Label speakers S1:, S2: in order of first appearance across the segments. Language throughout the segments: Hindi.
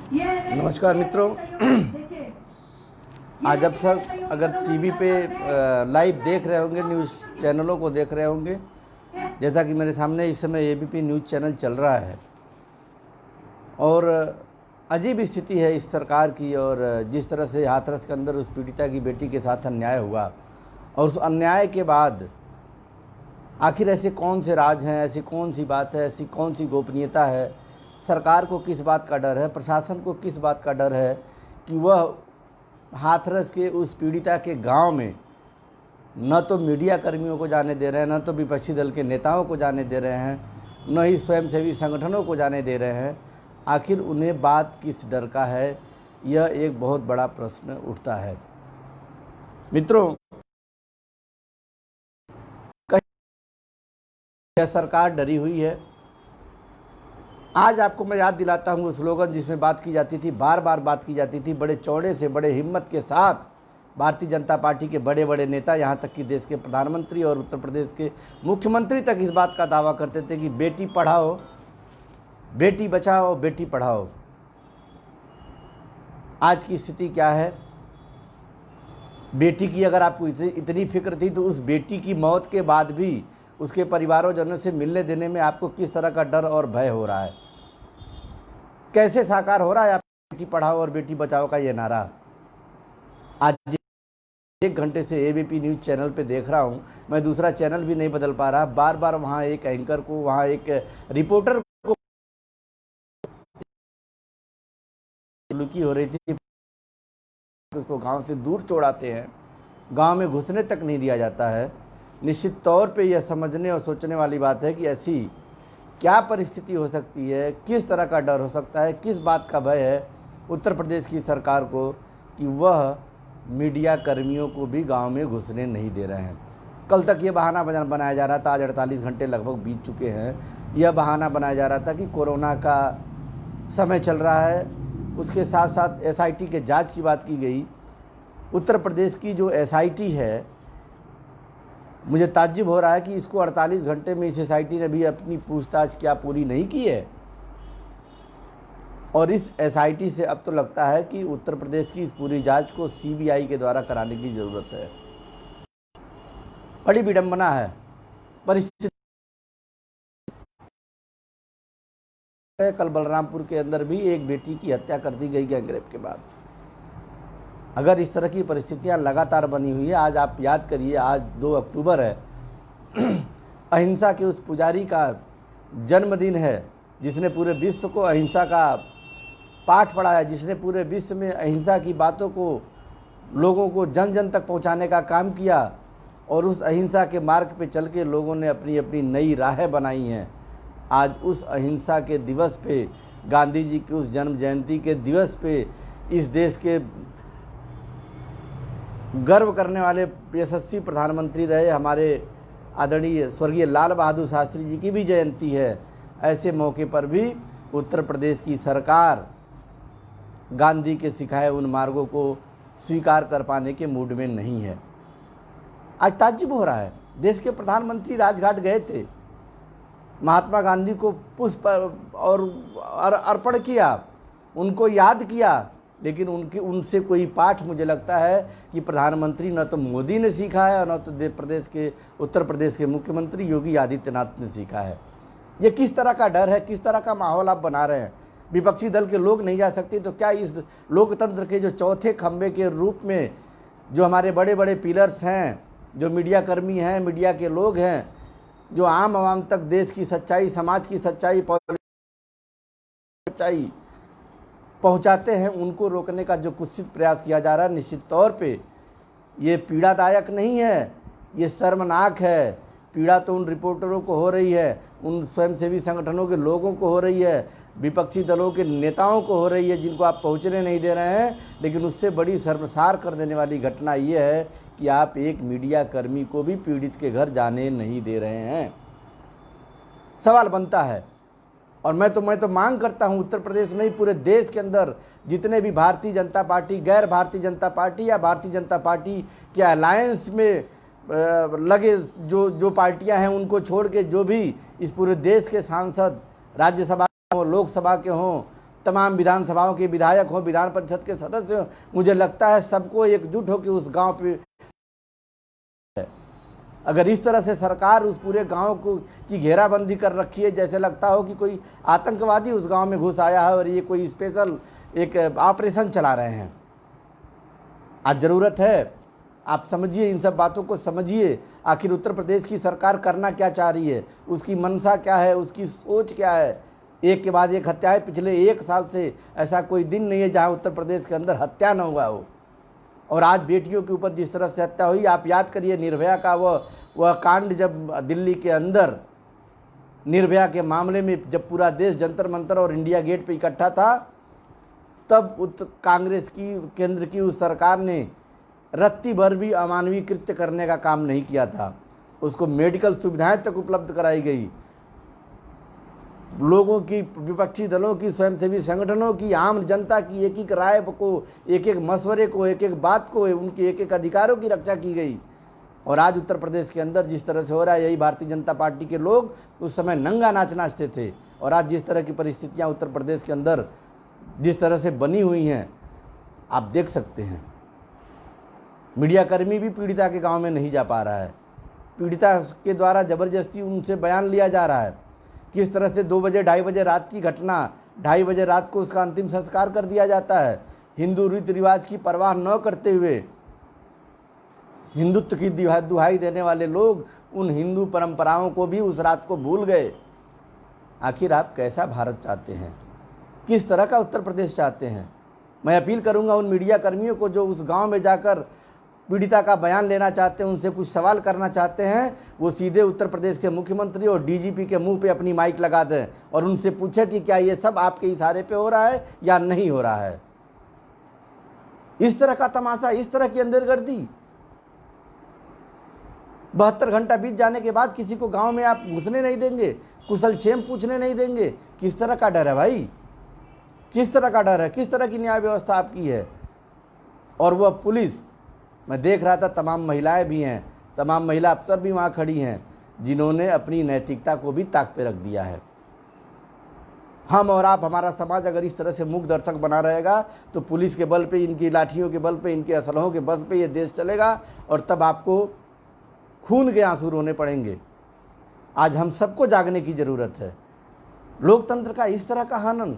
S1: नमस्कार मित्रों। आज आप सब अगर टीवी पे लाइव देख रहे होंगे, न्यूज़ चैनलों को देख रहे होंगे, जैसा कि मेरे सामने इस समय एबीपी न्यूज़ चैनल चल रहा है और अजीब स्थिति है इस सरकार की। और जिस तरह से हाथरस के अंदर उस पीड़िता की बेटी के साथ अन्याय हुआ और उस अन्याय के बाद आखिर ऐसे कौन से राज हैं, ऐसी कौन सी बात है, ऐसी कौन सी गोपनीयता है, सरकार को किस बात का डर है, प्रशासन को किस बात का डर है कि वह हाथरस के उस पीड़िता के गांव में न तो मीडिया कर्मियों को जाने दे रहे हैं, न तो विपक्षी दल के नेताओं को जाने दे रहे हैं, न ही स्वयंसेवी संगठनों को जाने दे रहे हैं। आखिर उन्हें बात किस डर का है, यह एक बहुत बड़ा प्रश्न उठता है। मित्रों, यह सरकार डरी हुई है। आज आपको मैं याद दिलाता हूँ वो स्लोगन जिसमें बात की जाती थी, बार बार बात की जाती थी, बड़े चौड़े से बड़े हिम्मत के साथ भारतीय जनता पार्टी के बड़े बड़े नेता, यहाँ तक कि देश के प्रधानमंत्री और उत्तर प्रदेश के मुख्यमंत्री तक इस बात का दावा करते थे कि बेटी पढ़ाओ, बेटी बचाओ, बेटी पढ़ाओ। आज की स्थिति क्या है? बेटी की अगर आपको इतनी फिक्र थी तो उस बेटी की मौत के बाद भी उसके परिवारों से मिलने देने में आपको किस तरह का डर और भय हो रहा है? कैसे साकार हो रहा है बेटी पढ़ाओ और बेटी बचाओ का ये नारा? आज 1 घंटे से एबीपी न्यूज़ चैनल पे देख रहा हूँ, मैं दूसरा चैनल भी नहीं बदल पा रहा। बार बार वहाँ एक एंकर को, वहाँ एक रिपोर्टर को लुकी हो रही थी, उसको गांव से दूर छोड़ाते हैं, गांव में घुसने तक नहीं दिया जाता है। निश्चित तौर पे यह समझने और सोचने वाली बात है कि ऐसी क्या परिस्थिति हो सकती है, किस तरह का डर हो सकता है, किस बात का भय है उत्तर प्रदेश की सरकार को कि वह मीडिया कर्मियों को भी गांव में घुसने नहीं दे रहे हैं। कल तक ये बहाना बनाया जा रहा था, आज 48 घंटे लगभग बीत चुके हैं, यह बहाना बनाया जा रहा था कि कोरोना का समय चल रहा है। उसके साथ साथ एसआईटी के जांच की बात की गई। उत्तर प्रदेश की जो एसआईटी है, मुझे ताज्जुब हो रहा है कि इसको 48 घंटे में इस एसआईटी ने भी अपनी पूछताछ क्या पूरी नहीं की है। और इस एसआईटी से अब तो लगता है कि उत्तर प्रदेश की इस पूरी जांच को सीबीआई के द्वारा कराने की जरूरत है। बड़ी विडंबना है परिस्थिति। कल बलरामपुर के अंदर भी एक बेटी की हत्या कर दी गई गैंगरेप के बाद। अगर इस तरह की परिस्थितियां लगातार बनी हुई है, आज आप याद करिए, आज 2 अक्टूबर है, अहिंसा के उस पुजारी का जन्मदिन है जिसने पूरे विश्व को अहिंसा का पाठ पढ़ाया, जिसने पूरे विश्व में अहिंसा की बातों को लोगों को जन जन तक पहुंचाने का काम किया। और उस अहिंसा के मार्ग पे चल के लोगों ने अपनी अपनी नई राहें बनाई हैं। आज उस अहिंसा के दिवस पे, गांधी जी की उस जन्म जयंती के दिवस पे, इस देश के गर्व करने वाले यशस्वी प्रधानमंत्री रहे हमारे आदरणीय स्वर्गीय लाल बहादुर शास्त्री जी की भी जयंती है। ऐसे मौके पर भी उत्तर प्रदेश की सरकार गांधी के सिखाए उन मार्गों को स्वीकार कर पाने के मूड में नहीं है। आज ताज्जुब हो रहा है, देश के प्रधानमंत्री राजघाट गए थे, महात्मा गांधी को पुष्प और अर्पण किया, उनको याद किया, लेकिन उनसे कोई पाठ मुझे लगता है कि प्रधानमंत्री न तो मोदी ने सीखा है और न तो उत्तर प्रदेश के मुख्यमंत्री योगी आदित्यनाथ ने सीखा है। ये किस तरह का डर है, किस तरह का माहौल आप बना रहे हैं? विपक्षी दल के लोग नहीं जा सकते तो क्या इस लोकतंत्र के जो चौथे खंभे के रूप में जो हमारे बड़े बड़े पिलर्स हैं, जो मीडिया कर्मी हैं, मीडिया के लोग हैं, जो आम आवाम तक देश की सच्चाई, समाज की सच्चाई पहुंचाते हैं, उनको रोकने का जो कुत्सित प्रयास किया जा रहा है, निश्चित तौर पे ये पीड़ादायक नहीं है, ये शर्मनाक है। पीड़ा तो उन रिपोर्टरों को हो रही है, उन स्वयंसेवी संगठनों के लोगों को हो रही है, विपक्षी दलों के नेताओं को हो रही है, जिनको आप पहुंचने नहीं दे रहे हैं। लेकिन उससे बड़ी शर्मसार कर देने वाली घटना ये है कि आप एक मीडिया कर्मी को भी पीड़ित के घर जाने नहीं दे रहे हैं। सवाल बनता है, और मैं तो मांग करता हूं, उत्तर प्रदेश नहीं पूरे देश के अंदर जितने भी भारतीय जनता पार्टी, गैर भारतीय जनता पार्टी या भारतीय जनता पार्टी के अलायंस में लगे जो पार्टियां हैं, उनको छोड़ के जो भी इस पूरे देश के सांसद, राज्यसभा के हों, लोकसभा के हों, तमाम विधानसभाओं के विधायक हों, विधान परिषद के सदस्य हों, मुझे लगता है सबको एकजुट हो कि उस गांव पे अगर इस तरह से सरकार उस पूरे गांव को की घेराबंदी कर रखी है, जैसे लगता हो कि कोई आतंकवादी उस गांव में घुस आया है और ये कोई स्पेशल एक ऑपरेशन चला रहे हैं। आज जरूरत है आप समझिए, इन सब बातों को समझिए। आखिर उत्तर प्रदेश की सरकार करना क्या चाह रही है, उसकी मंशा क्या है, उसकी सोच क्या है। एक के बाद एक हत्याएं, पिछले 1 साल से ऐसा कोई दिन नहीं है जहां उत्तर प्रदेश के अंदर हत्या न हुआ हो। और आज बेटियों के ऊपर जिस तरह से हत्या हुई, आप याद करिए निर्भया का वह कांड, जब दिल्ली के अंदर निर्भया के मामले में जब पूरा देश जंतर मंतर और इंडिया गेट पे इकट्ठा था, तब कांग्रेस की केंद्र की उस सरकार ने रत्ती भर भी अमानवीय कृत्य करने का काम नहीं किया था। उसको मेडिकल सुविधाएं तक उपलब्ध कराई गई। लोगों की, विपक्षी दलों की, स्वयंसेवी संगठनों की, आम जनता की एक एक राय को, एक एक मशवरे को, एक एक बात को, उनके एक एक अधिकारों की रक्षा की गई। और आज उत्तर प्रदेश के अंदर जिस तरह से हो रहा है, यही भारतीय जनता पार्टी के लोग उस समय नंगा नाच नाचते थे। और आज जिस तरह की परिस्थितियां उत्तर प्रदेश के अंदर जिस तरह से बनी हुई हैं, आप देख सकते हैं। मीडियाकर्मी भी पीड़िता के गांव में नहीं जा पा रहा है। पीड़िता के द्वारा जबरदस्ती उनसे बयान लिया जा रहा है। किस तरह से 2 बजे 2:30 बजे रात की घटना, 2:30 बजे रात को उसका अंतिम संस्कार कर दिया जाता है। हिंदू रीति रिवाज की परवाह न करते हुए हिंदुत्व की दुहाई देने वाले लोग उन हिंदू परंपराओं को भी उस रात को भूल गए। आखिर आप कैसा भारत चाहते हैं, किस तरह का उत्तर प्रदेश चाहते हैं? मैं अपील करूंगा उन मीडिया कर्मियों को जो उस गांव में जाकर पीड़िता का बयान लेना चाहते हैं, उनसे कुछ सवाल करना चाहते हैं, वो सीधे उत्तर प्रदेश के मुख्यमंत्री और डीजीपी के मुंह पे अपनी माइक लगा दें और उनसे पूछे कि क्या ये सब आपके इशारे पे हो रहा है या नहीं हो रहा है। इस तरह का तमाशा, इस तरह की अंदरगर्दी, 72 घंटा बीत जाने के बाद किसी को गांव में आप घुसने नहीं देंगे, कुशलक्षेम पूछने नहीं देंगे। किस तरह का डर है भाई, किस तरह का डर है, किस तरह की न्याय व्यवस्था आपकी है? और वह पुलिस, मैं देख रहा था तमाम महिलाएं भी हैं, तमाम महिला अफसर भी वहां खड़ी हैं, जिन्होंने अपनी नैतिकता को भी ताक पे रख दिया है। हम और आप, हमारा समाज अगर इस तरह से मूक दर्शक बना रहेगा तो पुलिस के बल पे, इनकी लाठियों के बल पे, इनके असलहों के बल पे ये देश चलेगा और तब आपको खून के आंसू रोने पड़ेंगे। आज हम सबको जागने की जरूरत है। लोकतंत्र का इस तरह का हनन,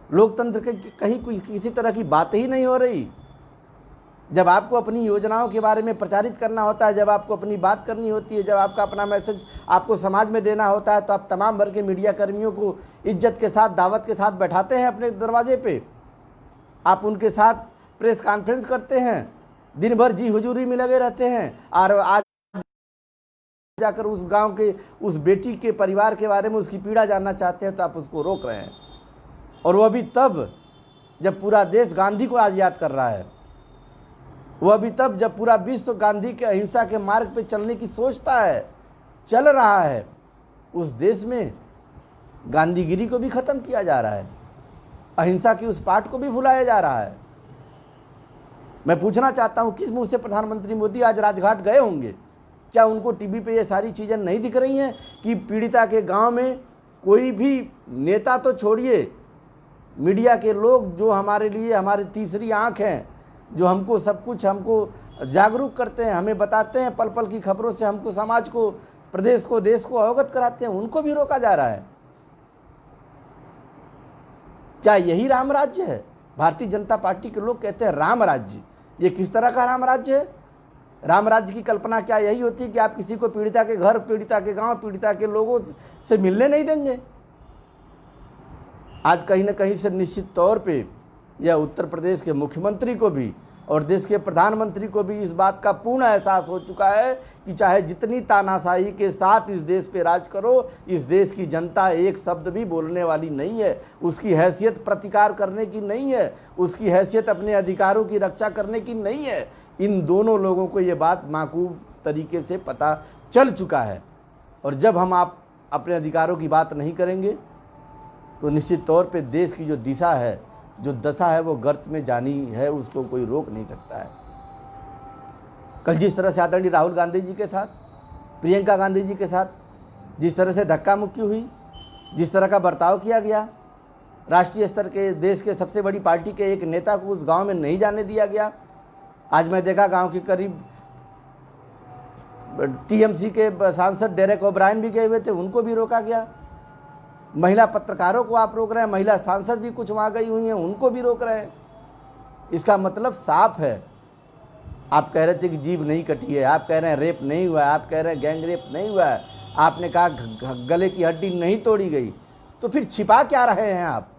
S1: लोकतंत्र के कहीं कोई किसी तरह की बात ही नहीं हो रही। जब आपको अपनी योजनाओं के बारे में प्रचारित करना होता है, जब आपको अपनी बात करनी होती है, जब आपका अपना मैसेज आपको समाज में देना होता है, तो आप तमाम वर्ग के मीडिया कर्मियों को इज्जत के साथ, दावत के साथ बैठाते हैं अपने दरवाजे पे। आप उनके साथ प्रेस कॉन्फ्रेंस करते हैं, दिन भर जी हुजूरी में लगे रहते हैं, और आज जाकर उस गांव के उस बेटी के परिवार के बारे में उसकी पीड़ा जानना चाहते हैं तो आप उसको रोक रहे हैं। और वह भी तब जब पूरा देश गांधी को आज याद कर रहा है, वह भी तब जब पूरा विश्व गांधी के अहिंसा के मार्ग पे चलने की सोचता है, चल रहा है। उस देश में गांधीगिरी को भी खत्म किया जा रहा है, अहिंसा की उस पाठ को भी भुलाया जा रहा है। मैं पूछना चाहता हूं, किस मुंह से प्रधानमंत्री मोदी आज राजघाट गए होंगे? क्या उनको टीवी पे ये सारी चीजें नहीं दिख रही हैं कि पीड़िता के गांव में कोई भी नेता तो छोड़िए, मीडिया के लोग जो हमारे लिए हमारी तीसरी आंख हैं, जो हमको सब कुछ, हमको जागरूक करते हैं, हमें बताते हैं, पल पल की खबरों से हमको, समाज को, प्रदेश को, देश को अवगत कराते हैं, उनको भी रोका जा रहा है। क्या यही राम राज्य है? भारतीय जनता पार्टी के लोग कहते हैं राम राज्य। ये किस तरह का राम राज्य है? राम राज्य की कल्पना क्या यही होती है कि आप किसी को पीड़िता के घर, पीड़िता के गांव, पीड़िता के लोगों से मिलने नहीं देंगे? आज कहीं ना कहीं से निश्चित तौर पे यह उत्तर प्रदेश के मुख्यमंत्री को भी और देश के प्रधानमंत्री को भी इस बात का पूर्ण एहसास हो चुका है कि चाहे जितनी तानाशाही के साथ इस देश पे राज करो, इस देश की जनता एक शब्द भी बोलने वाली नहीं है। उसकी हैसियत प्रतिकार करने की नहीं है, उसकी हैसियत अपने अधिकारों की रक्षा करने की नहीं है। इन दोनों लोगों को ये बात माकूल तरीके से पता चल चुका है। और जब हम आप अपने अधिकारों की बात नहीं करेंगे तो निश्चित तौर पे देश की जो दिशा है, जो दशा है, वो गर्त में जानी है, उसको कोई रोक नहीं सकता है। कल जिस तरह से आदरणीय राहुल गांधी जी के साथ, प्रियंका गांधी जी के साथ जिस तरह से धक्का मुक्की हुई, जिस तरह का बर्ताव किया गया, राष्ट्रीय स्तर के देश के सबसे बड़ी पार्टी के एक नेता को उस गांव में नहीं जाने दिया गया। आज मैं देखा गांव के करीब टीएमसी के सांसद डेरेक ओब्रायन भी गए हुए थे, उनको भी रोका गया। महिला पत्रकारों को आप रोक रहे हैं, महिला सांसद भी कुछ वहां गई हुई हैं, उनको भी रोक रहे हैं। इसका मतलब साफ है। आप कह रहे थे कि जीभ नहीं कटी है, आप कह रहे हैं रेप नहीं हुआ है, आप कह रहे हैं गैंग रेप नहीं हुआ है, आपने कहा गले की हड्डी नहीं तोड़ी गई, तो फिर छिपा क्या रहे हैं आप?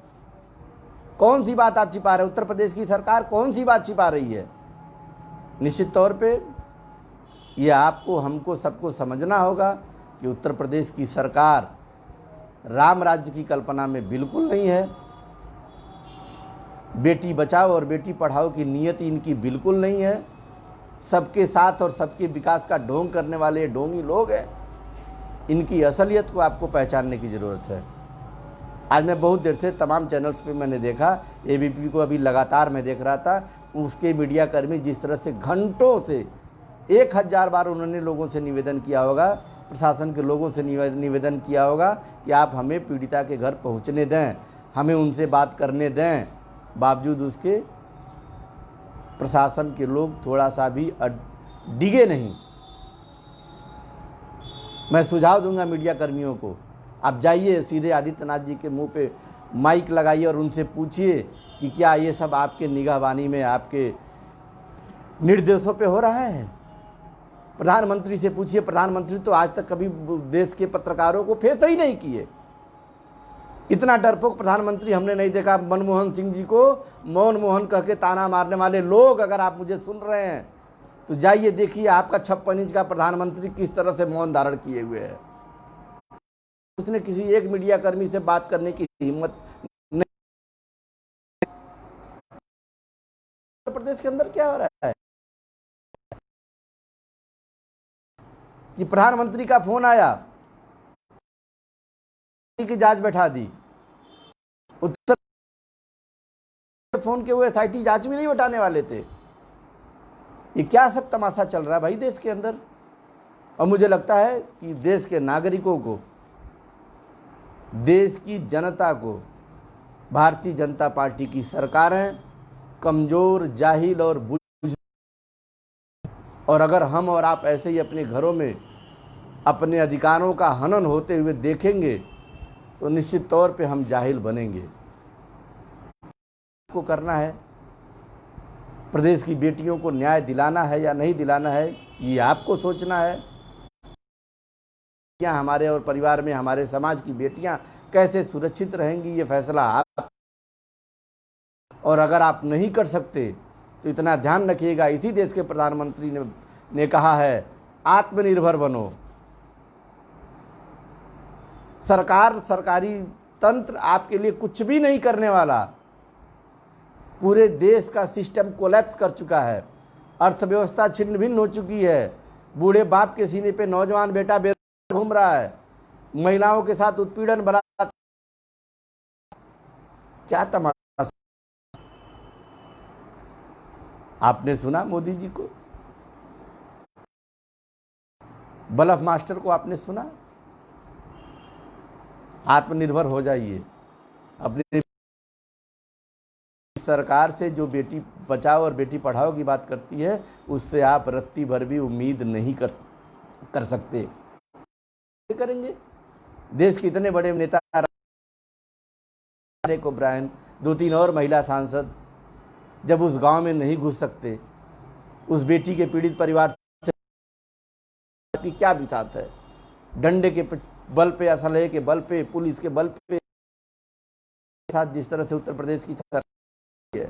S1: कौन सी बात आप छिपा रहे हैं? उत्तर प्रदेश की सरकार कौन सी बात छिपा रही है? निश्चित तौर पे ये आपको, हमको, सबको समझना होगा कि उत्तर प्रदेश की सरकार राम राज्य की कल्पना में बिल्कुल नहीं है। बेटी बचाओ और बेटी पढ़ाओ की नियति इनकी बिल्कुल नहीं है। सबके साथ और सबके विकास का ढोंग करने वाले ढोंगी लोग हैं। इनकी असलियत को आपको पहचानने की ज़रूरत है। आज मैं बहुत देर से तमाम चैनल्स पे मैंने देखा, एबीपी को अभी लगातार मैं देख रहा था, उसके मीडिया कर्मी जिस तरह से घंटों से 1000 बार उन्होंने लोगों से निवेदन किया होगा, प्रशासन के लोगों से निवेदन किया होगा कि आप हमें पीड़िता के घर पहुंचने दें, हमें उनसे बात करने दें। बावजूद उसके प्रशासन के लोग थोड़ा सा भी डिगे नहीं। मैं सुझाव दूंगा मीडिया कर्मियों को, आप जाइए सीधे आदित्यनाथ जी के मुंह पे माइक लगाइए और उनसे पूछिए कि क्या ये सब आपके निगाहबानी में, आपके निर्देशों पे हो रहा है। प्रधानमंत्री से पूछिए, प्रधानमंत्री तो आज तक कभी देश के पत्रकारों को फेस ही नहीं किए। इतना डरपोक प्रधानमंत्री हमने नहीं देखा। मनमोहन सिंह जी को मौन मोहन कह के ताना मारने वाले लोग अगर आप मुझे सुन रहे हैं तो जाइए देखिए आपका 56 इंच का प्रधानमंत्री किस तरह से मौन धारण किए हुए है। उसने किसी एक मीडिया कर्मी से बात करने की हिम्मत नहीं। उत्तर प्रदेश के अंदर क्या हो रहा है कि प्रधानमंत्री का फोन आया, की जांच बैठा दी। उत्तर फोन के वो एसआईटी जांच भी नहीं बैठाने वाले थे। ये क्या सब तमाशा चल रहा है भाई देश के अंदर। और मुझे लगता है कि देश के नागरिकों को, देश की जनता को भारतीय जनता पार्टी की सरकारें कमजोर, जाहिल और बुझ, और अगर हम और आप ऐसे ही अपने घरों में अपने अधिकारों का हनन होते हुए देखेंगे तो निश्चित तौर पे हम जाहिल बनेंगे। को करना है, प्रदेश की बेटियों को न्याय दिलाना है या नहीं दिलाना है, ये आपको सोचना है। हमारे और परिवार में हमारे समाज की बेटियां कैसे सुरक्षित रहेंगी, ये फैसला आप। और अगर आप नहीं कर सकते तो इतना ध्यान रखिएगा, इसी देश के प्रधानमंत्री ने कहा है आत्मनिर्भर बनो। सरकार, सरकारी तंत्र आपके लिए कुछ भी नहीं करने वाला। पूरे देश का सिस्टम कोलैप्स कर चुका है, अर्थव्यवस्था छिन्न भिन्न हो चुकी है। बूढ़े बाप के सीने पे नौजवान बेटा घूम रहा है, महिलाओं के साथ उत्पीड़न, बलात्कार, क्या तमाशा। आपने सुना मोदी जी को, बलफ मास्टर को आपने सुना? आत्मनिर्भर हो जाइए। अपनी सरकार से जो बेटी बचाओ और बेटी पढ़ाओ की बात करती है, उससे आप रत्ती भर भी उम्मीद नहीं कर सकते। करेंगे देश के इतने बड़े नेता डेरेक ओब्रायन, 2-3 और महिला सांसद जब उस गांव में नहीं घुस सकते, उस बेटी के पीड़ित परिवार से की क्या बितात है? डंडे के बल पे, असलहे के बल पे, पुलिस के बल पे साथ जिस तरह से उत्तर प्रदेश की सरकार है,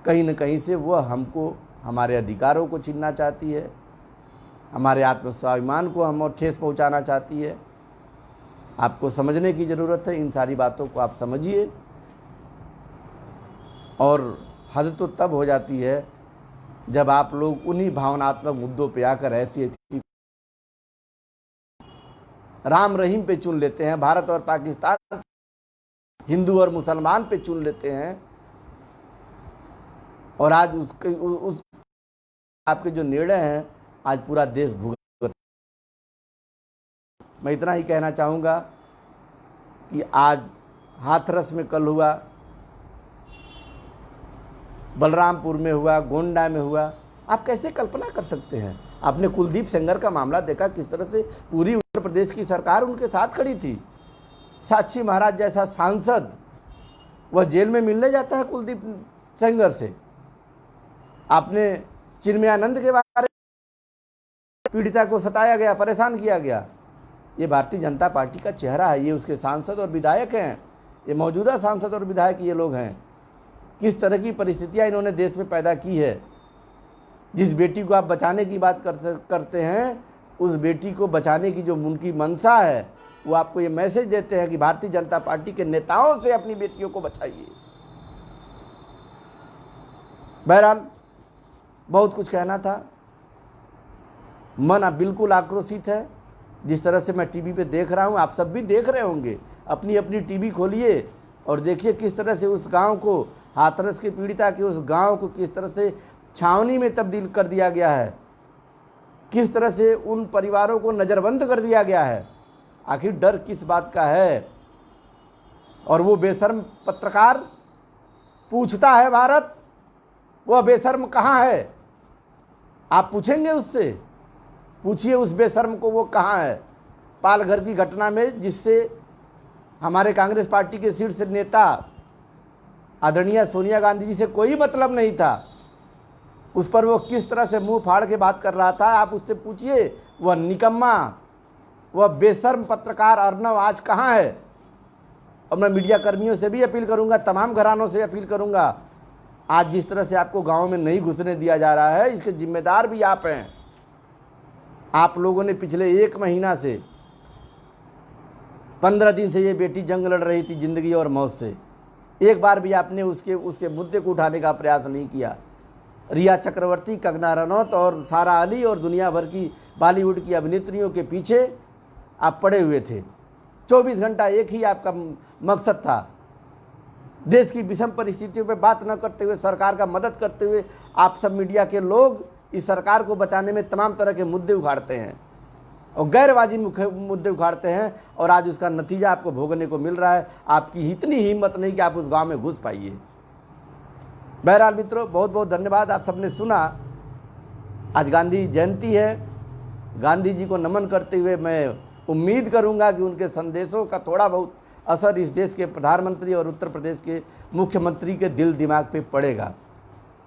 S1: कहीं न कहीं से वह हमको, हमारे अधिकारों को छीनना चाहती है, हमारे आत्मस्वाभिमान को हम ठेस पहुंचाना चाहती है। आपको समझने की ज़रूरत है। इन सारी बातों को आप समझिए। और हद तो तब हो जाती है जब आप लोग उन्हीं भावनात्मक मुद्दों पे आकर ऐसी राम रहीम पे चुन लेते हैं, भारत और पाकिस्तान, हिंदू और मुसलमान पे चुन लेते हैं। और आज उस आपके जो निर्णय हैं, आज पूरा देश भुगत। मैं इतना ही कहना चाहूँगा कि आज हाथरस में कल हुआ, बलरामपुर में हुआ, गोंडा में हुआ। आप कैसे कल्पना कर सकते हैं? आपने कुलदीप सेंगर का मामला देखा, किस तरह से पूरी उत्तर प्रदेश की सरकार उनके साथ खड़ी थी। साक्षी महाराज जैसा सांसद वह जेल में मिलने जाता है कुलदीप सेंगर से। आपने चिन्मयानंद के बारे में, पीड़िता को सताया गया, परेशान किया गया। ये भारतीय जनता पार्टी का चेहरा है, ये उसके सांसद और विधायक हैं, ये मौजूदा सांसद और विधायक ये लोग हैं। किस तरह की परिस्थितियां इन्होंने देश में पैदा की है। जिस बेटी को आप बचाने की बात करते हैं, उस बेटी को बचाने की जो उनकी मंशा है, वो आपको ये मैसेज देते हैं कि भारतीय जनता पार्टी के नेताओं से अपनी बेटियों को बचाइए। बहरहाल बहुत कुछ कहना था, मन अब बिल्कुल आक्रोशित है। जिस तरह से मैं टीवी पे देख रहा हूँ, आप सब भी देख रहे होंगे, अपनी अपनी टीवी खोलिए और देखिए किस तरह से उस गांव को, हाथरस के पीड़िता के उस गांव को किस तरह से छावनी में तब्दील कर दिया गया है, किस तरह से उन परिवारों को नज़रबंद कर दिया गया है। आखिर डर किस बात का है? और वो बेशर्म पत्रकार पूछता है, भारत वह बेशर्म कहाँ है? आप पूछेंगे उससे? पूछिए उस बेशर्म को, वो कहाँ है? पालघर की घटना में जिससे हमारे कांग्रेस पार्टी के शीर्ष नेता आदरणीय सोनिया गांधी जी से कोई मतलब नहीं था, उस पर वो किस तरह से मुंह फाड़ के बात कर रहा था, आप उससे पूछिए। वह निकम्मा, वह बेशर्म पत्रकार अर्नव आज कहाँ है? और मैं मीडिया कर्मियों से भी अपील करूंगा, तमाम घरानों से अपील करूंगा, आज जिस तरह से आपको गांव में नहीं घुसने दिया जा रहा है, इसके जिम्मेदार भी आप हैं। आप लोगों ने पिछले 1 महीना से, 15 दिन से ये बेटी जंग लड़ रही थी जिंदगी और मौत से, एक बार भी आपने उसके मुद्दे को उठाने का प्रयास नहीं किया। रिया चक्रवर्ती, कंगना रनौत और सारा अली और दुनिया भर की बॉलीवुड की अभिनेत्रियों के पीछे आप पड़े हुए थे। 24 घंटा एक ही आपका मकसद था, देश की विषम परिस्थितियों पे बात न करते हुए, सरकार का मदद करते हुए आप सब मीडिया के लोग इस सरकार को बचाने में तमाम तरह के मुद्दे उखाड़ते हैं और गैरवाजी मुद्दे उखाड़ते हैं, और आज उसका नतीजा आपको भोगने को मिल रहा है। आपकी इतनी हिम्मत नहीं कि आप उस गांव में घुस पाइए। बहरहाल मित्रों, बहुत बहुत धन्यवाद। आप सबने सुना, आज गांधी जयंती है। गांधी जी को नमन करते हुए मैं उम्मीद करूंगा कि उनके संदेशों का थोड़ा बहुत असर इस देश के प्रधानमंत्री और उत्तर प्रदेश के मुख्यमंत्री के दिल दिमाग पे पड़ेगा।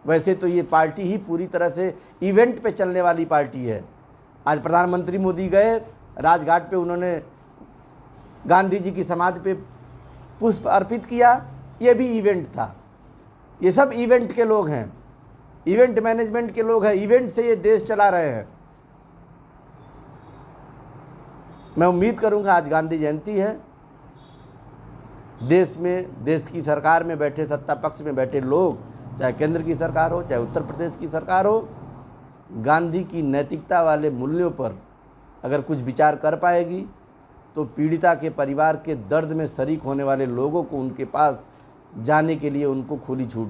S1: वैसे तो ये पार्टी ही पूरी तरह से इवेंट पे चलने वाली पार्टी है। आज प्रधानमंत्री मोदी गए राजघाट पे, उन्होंने गांधी जी की समाधि पे पुष्प अर्पित किया, ये भी इवेंट था। ये सब इवेंट के लोग हैं, इवेंट मैनेजमेंट के लोग हैं, इवेंट से ये देश चला रहे हैं। मैं उम्मीद करूंगा, आज गांधी जयंती है, देश में, देश की सरकार में बैठे, सत्ता पक्ष में बैठे लोग, चाहे केंद्र की सरकार हो, चाहे उत्तर प्रदेश की सरकार हो, गांधी की नैतिकता वाले मूल्यों पर अगर कुछ विचार कर पाएगी तो पीड़िता के परिवार के दर्द में शरीक होने वाले लोगों को उनके पास जाने के लिए उनको खुली छूट